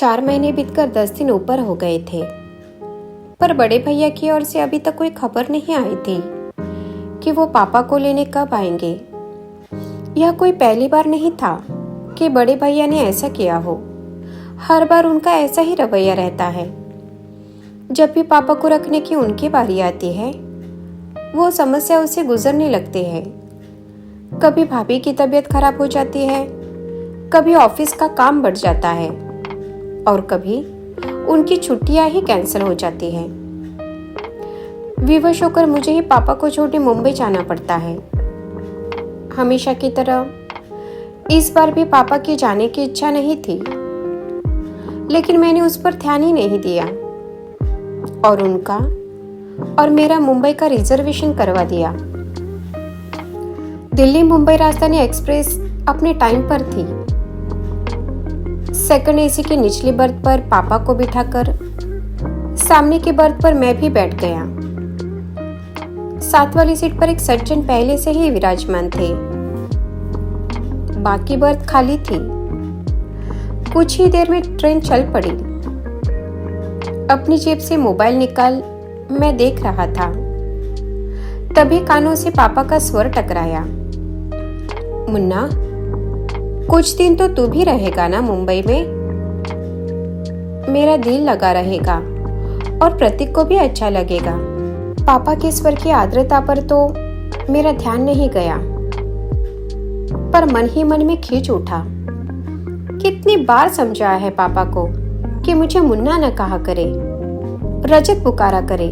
4 महीने बीतकर 10 दिन ऊपर हो गए थे, पर बड़े भैया की ओर से अभी तक कोई खबर नहीं आई थी कि वो पापा को लेने कब आएंगे। यह कोई पहली बार नहीं था कि बड़े भैया ने ऐसा किया हो। हर बार उनका ऐसा ही रवैया रहता है। जब भी पापा को रखने की उनकी बारी आती है, वो समस्या उससे गुजरने लगती है। कभी भाभी की तबीयत खराब हो जाती है, कभी ऑफिस का काम बढ़ जाता है और कभी उनकी छुट्टियां ही कैंसिल हो जाती हैं। विवश होकर मुझे ही पापा को छोड़ने मुंबई जाना पड़ता है। हमेशा की तरह इस बार भी पापा की जाने की इच्छा नहीं थी, लेकिन मैंने उस पर ध्यान ही नहीं दिया और उनका और मेरा मुंबई का रिजर्वेशन करवा दिया। दिल्ली मुंबई राजधानी एक्सप्रेस अपने टाइम पर थी। सेकंड एसी की निचली बर्थ पर पापा को बिठाकर सामने की बर्थ पर मैं भी बैठ गया। साथ वाली सीट पर एक सज्जन पहले से ही विराजमान थे। बाकी बर्थ खाली थी। कुछ ही देर में ट्रेन चल पड़ी। अपनी जेब से मोबाइल निकाल मैं देख रहा था, तभी कानों से पापा का स्वर टकराया। मुन्ना, कुछ दिन तो तू भी रहेगा ना मुंबई में? मेरा दिल लगा रहेगा और प्रतीक को भी अच्छा लगेगा। पापा के स्वर की आर्द्रता पर तो मेरा ध्यान नहीं गया, पर मन ही मन में खींच उठा। कितनी बार समझाया है पापा को कि मुझे मुन्ना न कहा करे, रजत पुकारा करे।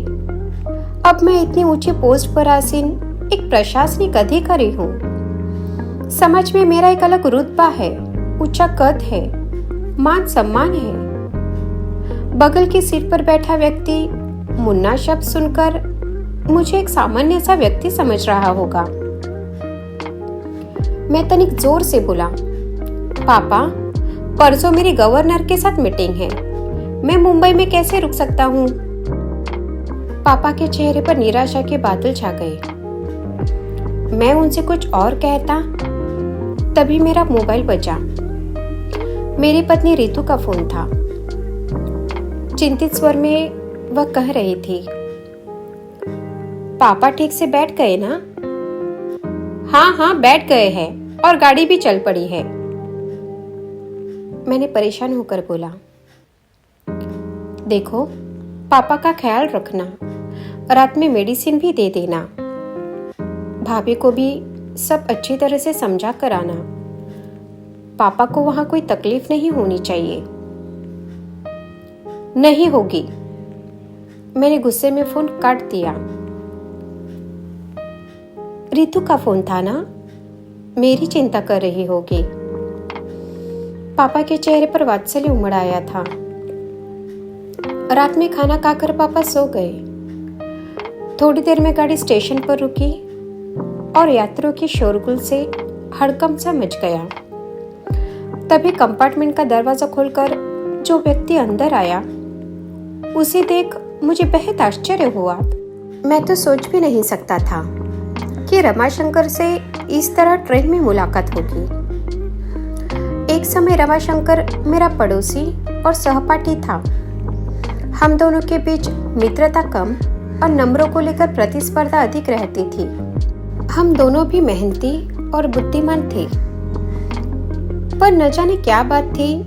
अब मैं इतनी ऊंची पोस्ट पर आसीन एक प्रशासनिक अधिकारी हूँ। समाज में मेरा एक अलग रुतबा है, ऊंचा कद है, मान सम्मान है। बगल की सीट पर बैठा व्यक्ति मुन्ना शब्द सुनकर मुझे एक सामान्य सा व्यक्ति समझ रहा होगा। मैं तनिक जोर से बोला, पापा, परसों मेरी गवर्नर के साथ मीटिंग है, मैं मुंबई में कैसे रुक सकता हूँ? पापा के चेहरे पर निराशा के बादल छा गए। मैं उनसे कुछ और कहता, तभी मेरा मोबाइल बजा। मेरी पत्नी रितु का फोन था। चिंतित स्वर में वह कह रही थी, पापा ठीक से बैठ गए ना? हाँ, बैठ गए हैं और गाड़ी भी चल पड़ी है। मैंने परेशान होकर बोला, देखो, पापा का ख्याल रखना, रात में मेडिसिन भी दे देना। भाभी को भी सब अच्छी तरह से समझा कर आना। पापा को वहां कोई तकलीफ नहीं होनी चाहिए। नहीं होगी। मैंने गुस्से में फोन काट दिया। रितु का फोन था ना? मेरी चिंता कर रही होगी। पापा के चेहरे पर वात्सल्य उमड़ आया था। रात में खाना खाकर पापा सो गए। थोड़ी देर में गाड़ी स्टेशन पर रुकी और यात्रियों की शोरगुल से हड़कंप सा मच गया। तभी कंपार्टमेंट का दरवाजा खोलकर जो व्यक्ति अंदर आया, उसे देख मुझे बेहद आश्चर्य हुआ। मैं तो सोच भी नहीं सकता था कि रमाशंकर से इस तरह ट्रेन में मुलाकात होगी। एक समय रमाशंकर मेरा पड़ोसी और सहपाठी था। हम दोनों के बीच मित्रता कम और नंबरों को लेकर प्रतिस्पर्धा अधिक रहती थी। हम दोनों भी मेहनती और बुद्धिमान थे, पर न जाने क्या बात थी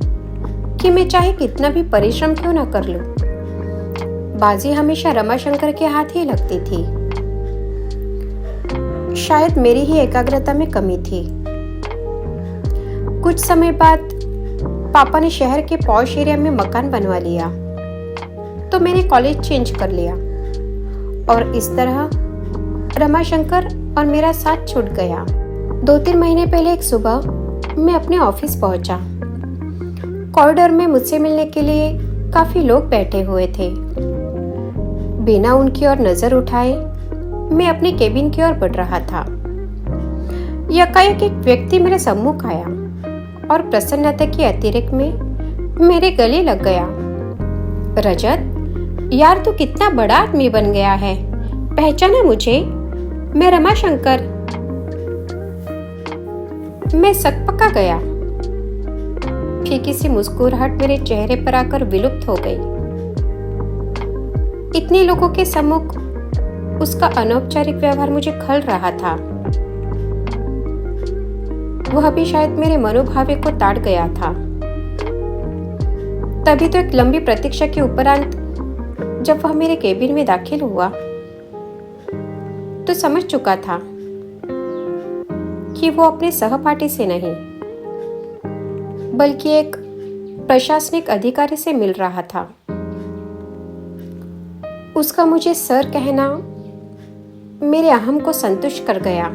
कि मैं चाहे कितना भी परिश्रम क्यों न कर लूं, बाजी हमेशा रमाशंकर के हाथ ही लगती थी। शायद मेरी ही एकाग्रता में कमी थी। कुछ समय बाद पापा ने शहर के पॉश एरिया में मकान बनवा लिया, तो मैंने कॉलेज चेंज कर लिया और इस तरह रमाशंकर और मेरा साथ छूट गया। 2-3 महीने पहले एक सुबह मैं अपने ऑफिस पहुंचा। कॉरिडोर में मुझसे मिलने के लिए काफी लोग बैठे हुए थे। बिना उनकी ओर नजर उठाए मैं अपने केबिन की ओर बढ़ रहा था। यकायक एक व्यक्ति मेरे सम्मुख आया और प्रसन्नता के अतिरेक में मेरे गले लग गया। रजत, यार तू कितना बड़ा आदमी बन गया है, पहचाना मुझे? मैं रमाशंकर। मैं सकपका गया। फीकी सी मुस्कुराहट मेरे चेहरे पर आकर विलुप्त हो गई। इतने लोगों के सम्मुख उसका अनौपचारिक व्यवहार मुझे खल रहा था। वह भी शायद मेरे मनोभावे को ताड़ गया था। तभी तो एक लंबी प्रतीक्षा के उपरांत जब वह मेरे केबिन में दाखिल हुआ तो समझ चुका था कि वो अपने सहपाठी से नहीं बल्कि एक प्रशासनिक अधिकारी से मिल रहा था। उसका मुझे सर कहना मेरे अहम को संतुष्ट कर गया।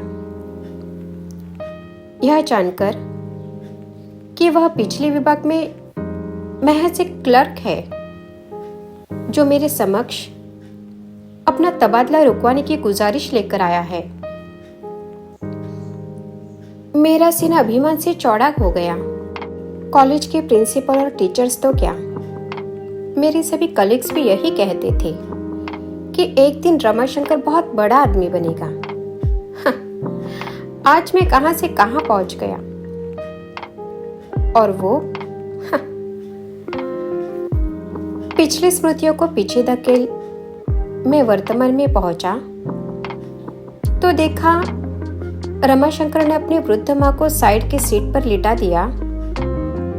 यह जानकर कि वह पिछले विभाग में महज एक क्लर्क है जो मेरे समक्ष अपना तबादला रुकवाने की गुजारिश लेकर आया है, मेरा सीना अभिमान से चौड़ा हो गया। कॉलेज के प्रिंसिपल और टीचर्स तो क्या, मेरे सभी कलीग्स भी यही कहते थे कि एक दिन रमाशंकर बहुत बड़ा आदमी बनेगा। आज मैं कहां से कहां पहुंच गया और वो पिछली स्मृतियों को पीछे धकेल मैं वर्तमान में पहुंचा तो देखा रमाशंकर ने अपनी वृद्ध मां को साइड की सीट पर लिटा दिया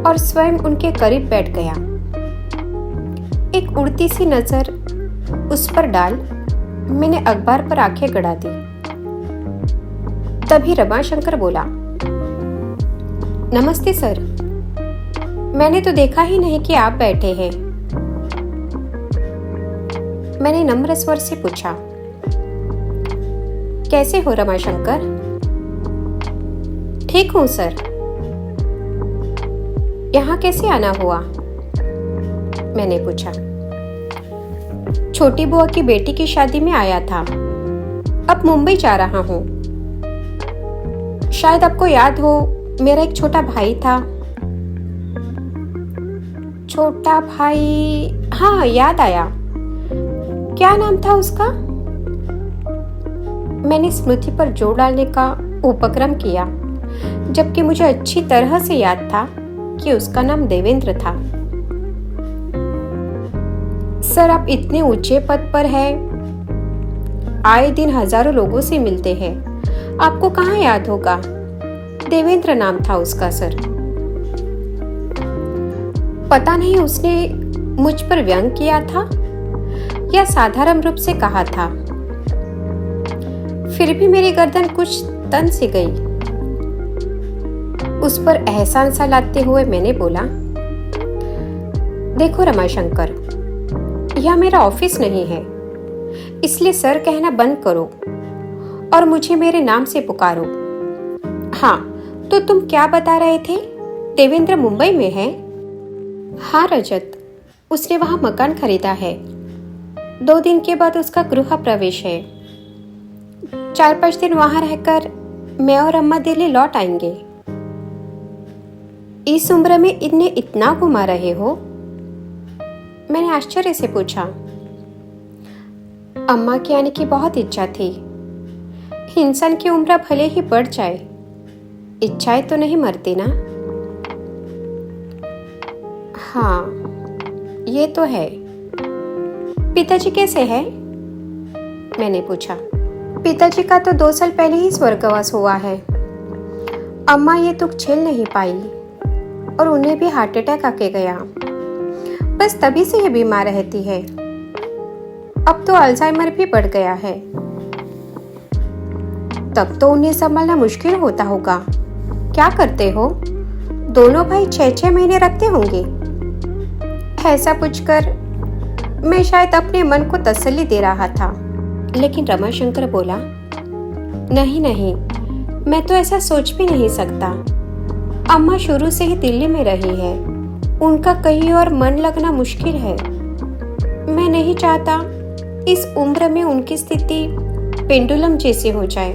और स्वयं उनके करीब बैठ गया। एक उड़ती सी नजर उस पर डाल मैंने अखबार पर आंखें गड़ा दी। तभी रमाशंकर बोला, नमस्ते सर, मैंने तो देखा ही नहीं कि आप बैठे हैं। मैंने नम्र स्वर से पूछा, कैसे हो रमाशंकर? ठीक हूं सर। यहाँ कैसे आना हुआ? मैंने पूछा। छोटी बुआ की बेटी की शादी में आया था, अब मुंबई जा रहा हूं। शायद आपको याद हो, मेरा एक छोटा भाई था। छोटा भाई? हाँ, याद आया। क्या नाम था उसका? मैंने स्मृति पर जोर डालने का उपक्रम किया, जबकि मुझे अच्छी तरह से याद था कि उसका नाम देवेंद्र था। सर, आप इतने ऊंचे पद पर हैं, आए दिन हजारों लोगों से मिलते हैं, आपको कहाँ याद होगा? देवेंद्र नाम था उसका सर। पता नहीं उसने मुझ पर व्यंग किया था या साधारण रूप से कहा था, फिर भी मेरी गर्दन कुछ तन सी गई। उस पर एहसान सा लाते हुए मैंने बोला, देखो रमाशंकर, यह मेरा ऑफिस नहीं है, इसलिए सर कहना बंद करो और मुझे मेरे नाम से पुकारो। हाँ, तो तुम क्या बता रहे थे? देवेंद्र मुंबई में है? हाँ रजत, उसने वहां मकान खरीदा है। 2 दिन के बाद उसका गृह प्रवेश है। 4-5 दिन वहां रहकर मैं और अम्मा दिल्ली लौट आएंगे। इस उम्र में इन्हें इतना घुमा रहे हो? मैंने आश्चर्य से पूछा। अम्मा के आने की बहुत इच्छा थी। इंसान की उम्र भले ही बढ़ जाए, इच्छाएं तो नहीं मरती ना। हाँ, ये तो है। पिताजी कैसे हैं? मैंने पूछा। पिताजी का तो 2 साल पहले ही स्वर्गवास हुआ है। अम्मा ये दुख झेल नहीं पाई और उन्हें भी हार्ट अटैक आके गया। बस तभी से ये बीमार रहती है। अब तो अल्जाइमर भी बढ़ गया है। तब तो उन्हें संभालना मुश्किल होता होगा। क्या करते हो? दोनों भाई 6-6 महीने रखते होंगे। ऐसा पूछकर मैं शायद अपने मन को तसल्ली दे रहा था, लेकिन रमाशंकर बोला, नहीं नहीं, मैं तो ऐसा सोच भी नहीं सकता। अम्मा शुरू से ही दिल्ली में रही है, उनका कहीं और मन लगना मुश्किल है। मैं नहीं चाहता इस उम्र में उनकी स्थिति पेंडुलम जैसी हो जाए,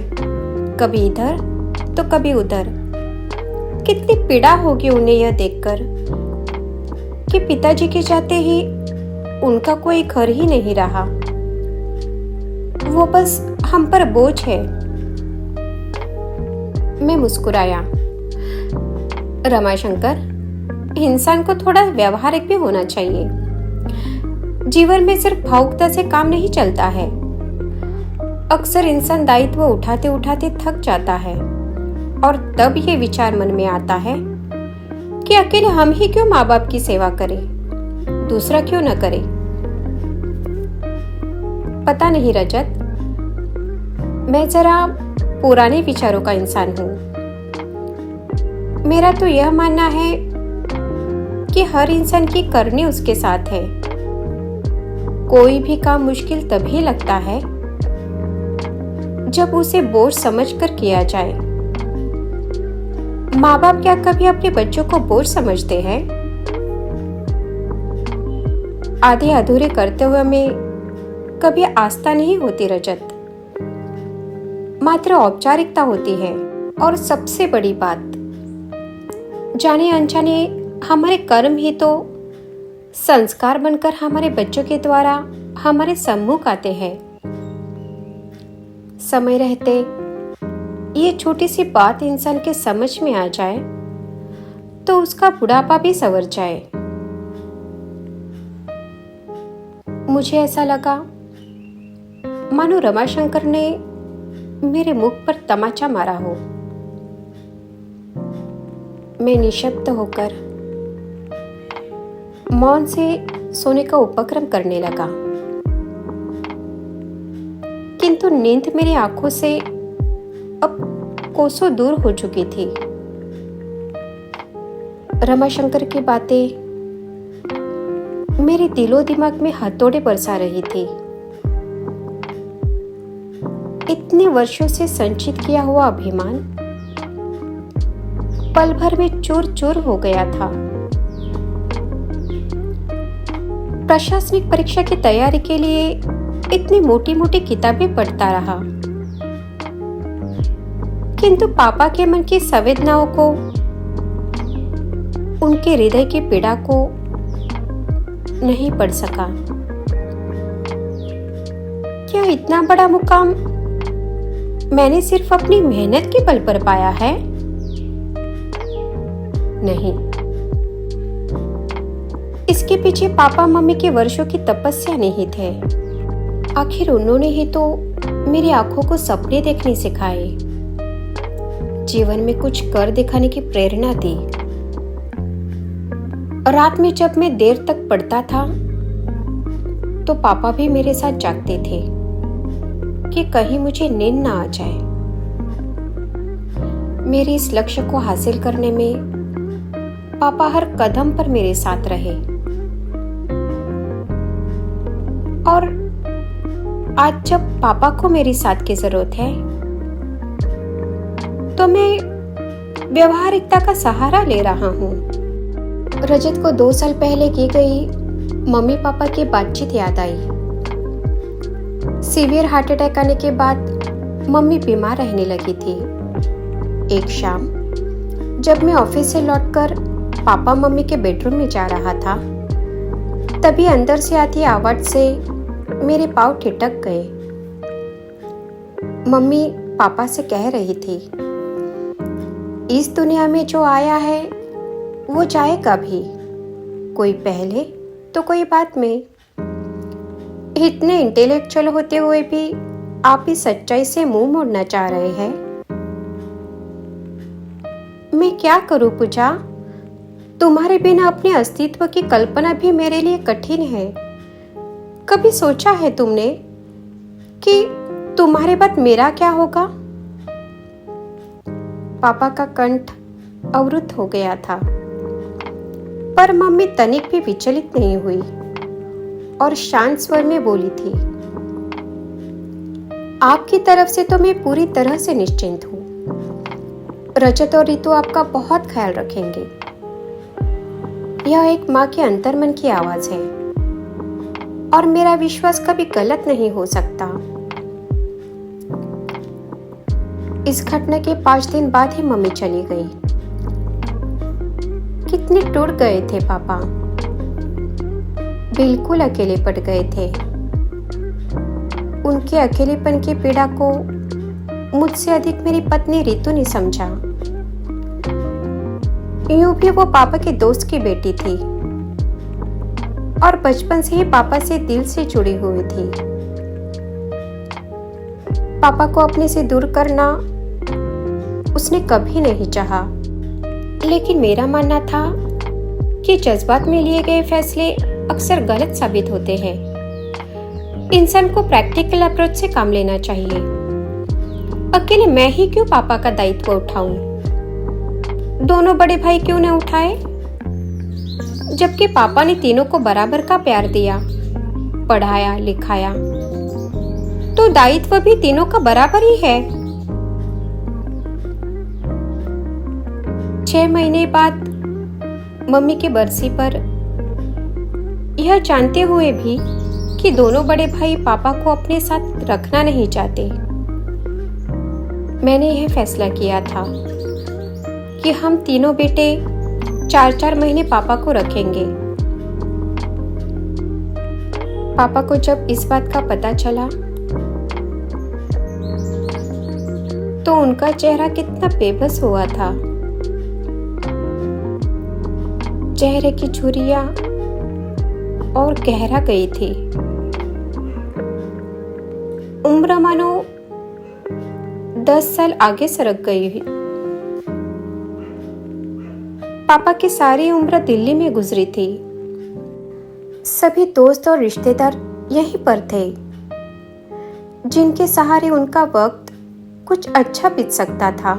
कभी इधर तो कभी उधर। कितनी पीड़ा होगी उन्हें यह देखकर कि पिताजी के जाते ही उनका कोई घर ही नहीं रहा। वो बस हम पर बोझ है। मैं मुस्कुराया। रमाशंकर, इंसान को थोड़ा व्यवहारिक भी होना चाहिए। जीवन में सिर्फ भावुकता से काम नहीं चलता है। अक्सर इंसान दायित्व उठाते उठाते थक जाता है और तब ये विचार मन में आता है कि अकेले हम ही क्यों माँ बाप की सेवा करें, दूसरा क्यों न करे। पता नहीं रजत, मैं जरा पुराने विचारों का इंसान हूं। मेरा तो यह मानना है कि हर इंसान की करनी उसके साथ है। कोई भी काम मुश्किल तभी लगता है जब उसे बोझ समझकर किया जाए। माँ बाप क्या कभी अपने बच्चों को बोझ समझते हैं? आधे अधूरे करते हुए हमें कभी आस्था नहीं होती रजत, मात्र औपचारिकता होती है। और सबसे बड़ी बात, जाने अनजाने हमारे कर्म ही तो संस्कार बनकर हमारे बच्चों के द्वारा हमारे सम्मुख आते हैं। समय रहते ये छोटी सी बात इंसान के समझ में आ जाए तो उसका बुढ़ापा भी संवर जाए। मुझे ऐसा लगा मानो रमाशंकर ने मेरे मुख पर तमाचा मारा हो। मैं निशब्द होकर मौन से सोने का उपक्रम करने लगा, किंतु नींद मेरी आंखों से अब कोसों दूर हो चुकी थी। रमाशंकर की बातें मेरे दिलो दिमाग में हथौड़े बरसा रही थी। इतने वर्षों से संचित किया हुआ अभिमान पल भर में चूर चूर हो गया था। प्रशासनिक परीक्षा की तैयारी के लिए इतनी मोटी मोटी किताबें पढ़ता रहा, किंतु पापा के मन की संवेदनाओं को, उनके हृदय की पीड़ा को नहीं पढ़ सका। क्या इतना बड़ा मुकाम मैंने सिर्फ अपनी मेहनत के बल पर पाया है? नहीं, इसके पीछे पापा मम्मी के वर्षों की तपस्या नहीं थे। आखिर उन्होंने ही तो मेरी आंखों को सपने देखने सिखाए, जीवन में कुछ कर दिखाने की प्रेरणा दी। रात में जब मैं देर तक पढ़ता था तो पापा भी मेरे साथ जागते थे कि कहीं मुझे नींद ना आ जाए। मेरे इस लक्ष्य को हासिल करने में पापा हर कदम पर मेरे साथ रहे। और आज जब पापा को मेरी साथ की जरूरत है तो मैं व्यवहारिकता का सहारा ले रहा हूँ। रजत को 2 साल पहले की गई मम्मी पापा की बातचीत याद आई। सीवियर हार्ट अटैक आने के बाद मम्मी बीमार रहने लगी थी। एक शाम जब मैं ऑफिस से लौटकर पापा मम्मी के बेडरूम में जा रहा था, तभी अंदर से आती आवाज से मेरे पाँव ठिठक गए। मम्मी पापा से कह रही थी, इस दुनिया में जो आया है वो जाएगा भी, कोई पहले तो कोई बाद में। इतने इंटेलेक्चुअल होते हुए भी आप इस सच्चाई से मुंह मोड़ना चाह रहे हैं। मैं क्या करूं पूजा, तुम्हारे बिना अपने अस्तित्व की कल्पना भी मेरे लिए कठिन है। कभी सोचा है तुमने कि तुम्हारे बाद मेरा क्या होगा? पापा का कंठ अवरुद्ध हो गया था, पर मम्मी तनिक भी विचलित नहीं हुई और शांत स्वर में बोली थी, आपकी तरफ से तो मैं पूरी तरह से निश्चिंत हूं। रजत और रितु आपका बहुत ख्याल रखेंगे। यह एक माँ के अंतर्मन की आवाज है और मेरा विश्वास कभी गलत नहीं हो सकता। इस घटना के 5 दिन बाद ही मम्मी चली गई। कितने टूट गए थे पापा, बिल्कुल अकेले पड़ गए थे। उनके अकेलेपन की पीड़ा को मुझसे अधिक मेरी पत्नी रितु ने समझा। यूं भी वो पापा के दोस्त की बेटी थी और बचपन से ही पापा से दिल से जुड़ी हुई थी। पापा को अपने से दूर करना उसने कभी नहीं चाहा, लेकिन मेरा मानना था कि जज्बात में लिए गए फैसले अक्सर गलत साबित होते हैं। इंसान को प्रैक्टिकल अप्रोच से काम लेना चाहिए। अकेले मैं ही क्यों पापा का दायित्व उठाऊं? दोनों बड़े भाई क्यों न उठाए? जबकि पापा ने तीनों को बराबर का प्यार दिया, पढ़ाया लिखाया, तो दायित्व भी तीनों का बराबर ही है। 6 महीने बाद मम्मी की बरसी पर यह जानते हुए भी कि दोनों बड़े भाई पापा को अपने साथ रखना नहीं चाहते, मैंने यह फैसला किया था कि हम तीनों बेटे 4-4 महीने पापा को रखेंगे। पापा को जब इस बात का पता चला तो उनका चेहरा कितना बेबस हुआ था। चेहरे की झुर्रियां और गहरा गई थी। उम्र मानो 10 साल आगे सरक गई हुई। पापा की सारी उम्र दिल्ली में गुजरी थी। सभी दोस्त और रिश्तेदार यहीं पर थे, जिनके सहारे उनका वक्त कुछ अच्छा बीत सकता था।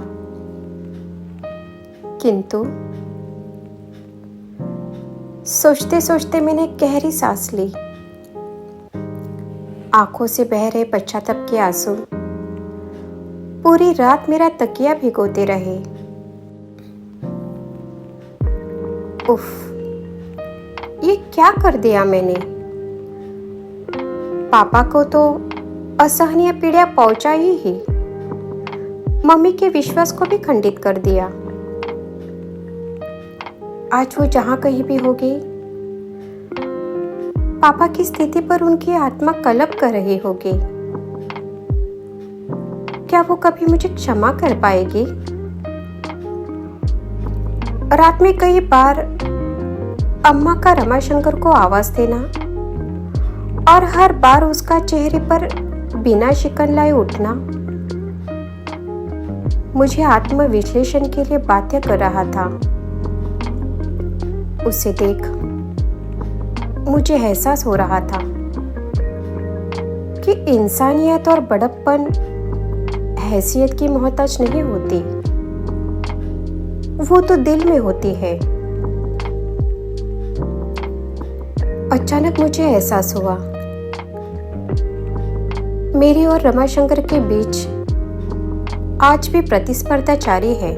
किंतु सोचते सोचते मैंने गहरी सांस ली। आंखों से बह रहे पश्चाताप के आंसू पूरी रात मेरा तकिया भिगोते रहे। उफ, ये क्या कर दिया मैंने? पापा को तो असहनीय पीड़ा पहुंचाई ही, मम्मी के विश्वास को भी खंडित कर दिया। आज वो जहां कहीं भी होगी, पापा की स्थिति पर उनकी आत्मा कलप कर रही होगी। क्या वो कभी मुझे क्षमा कर पाएगी? रात में कई बार अम्मा का रमाशंकर को आवाज देना और हर बार उसका चेहरे पर बिना शिकन लाए उठना मुझे आत्मविश्लेषण के लिए बाध्य कर रहा था। उसे देख मुझे एहसास हो रहा था कि इंसानियत और बड़प्पन हैसियत की मोहताज नहीं होती, वो तो दिल में होती है। अचानक मुझे एहसास हुआ मेरी और रमाशंकर के बीच आज भी प्रतिस्पर्धा जारी है।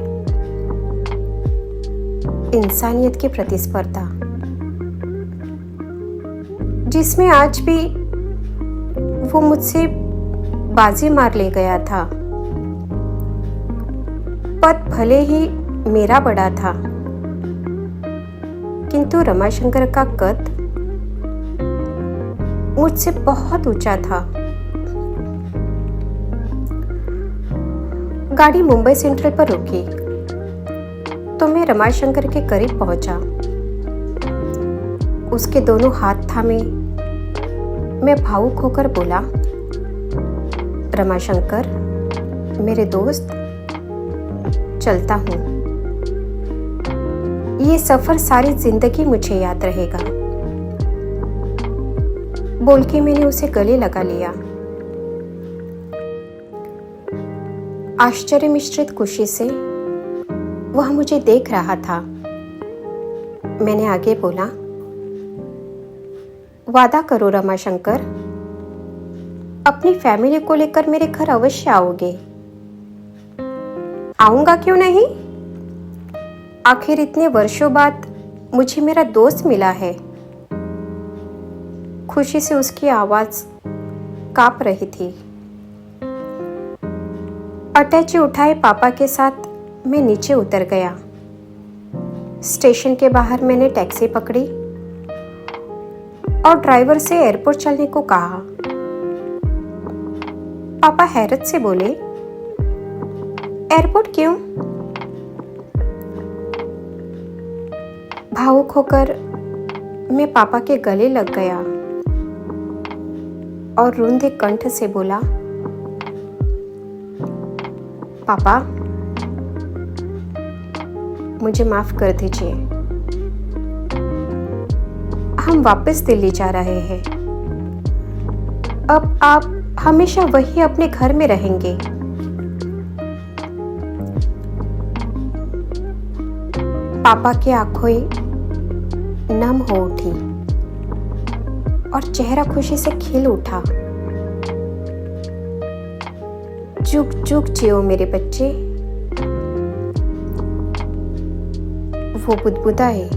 इंसानियत की प्रतिस्पर्धा, जिसमें आज भी वो मुझसे बाजी मार ले गया था। पद भले ही मेरा बड़ा था, किंतु रमाशंकर का कद मुझसे बहुत ऊंचा था। गाड़ी मुंबई सेंट्रल पर रुकी तो मैं रमाशंकर के करीब पहुंचा। उसके दोनों हाथ थामे मैं भावुक होकर बोला, रमाशंकर मेरे दोस्त, चलता हूं। ये सफर सारी जिंदगी मुझे याद रहेगा। बोल के मैंने उसे गले लगा लिया। आश्चर्य मिश्रित खुशी से वह मुझे देख रहा था। मैंने आगे बोला, वादा करो रमाशंकर, अपनी फैमिली को लेकर मेरे घर अवश्य आओगे। आऊंगा क्यों नहीं? आखिर इतने वर्षों बाद मुझे मेरा दोस्त मिला है। खुशी से उसकी आवाज कांप रही थी। अटैची उठाए पापा के साथ मैं नीचे उतर गया। स्टेशन के बाहर मैंने टैक्सी पकड़ी और ड्राइवर से एयरपोर्ट चलने को कहा। पापा हैरत से बोले, एयरपोर्ट क्यों? भावुक होकर मैं पापा के गले लग गया और रुंधे कंठ से बोला, पापा, मुझे माफ कर दीजिए। हम वापस दिल्ली जा रहे हैं। अब आप हमेशा वही अपने घर में रहेंगे। पापा की आंखें नम हो उठी और चेहरा खुशी से खिल उठा। जुग जुग जियो मेरे बच्चे। वो बुदबुदाए।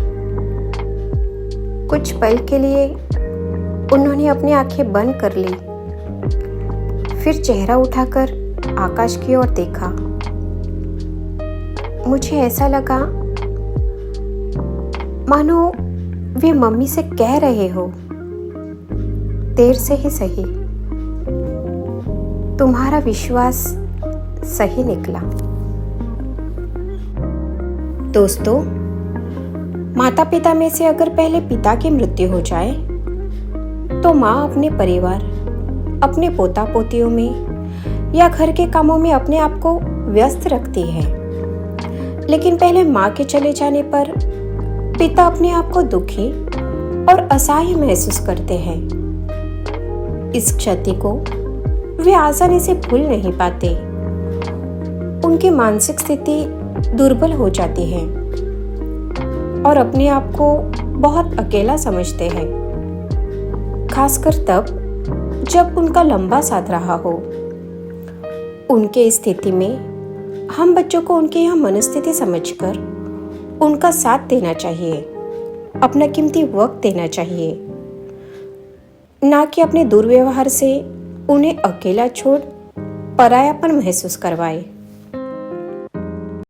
कुछ पल के लिए उन्होंने अपनी आंखें बंद कर ली, फिर चेहरा उठाकर आकाश की ओर देखा। मुझे ऐसा लगा मानो वे मम्मी से कह रहे हो, देर से ही सही, तुम्हारा विश्वास सही निकला। दोस्तों, माता पिता में से अगर पहले पिता की मृत्यु हो जाए तो माँ अपने परिवार, अपने पोता पोतियों में या घर के कामों में अपने आप को व्यस्त रखती है। लेकिन पहले माँ के चले जाने पर पिता अपने आप को दुखी और असहाय महसूस करते हैं। इस क्षति को वे आसानी से भूल नहीं पाते। उनकी मानसिक स्थिति दुर्बल हो जाती है और अपने आप को बहुत अकेला समझते हैं, खासकर तब जब उनका लंबा साथ रहा हो। उनके स्थिति में हम बच्चों को उनकी यह मनस्थिति समझकर उनका साथ देना चाहिए, अपना कीमती वक्त देना चाहिए, ना कि अपने दुर्व्यवहार से उन्हें अकेला छोड़ परायापन महसूस करवाए।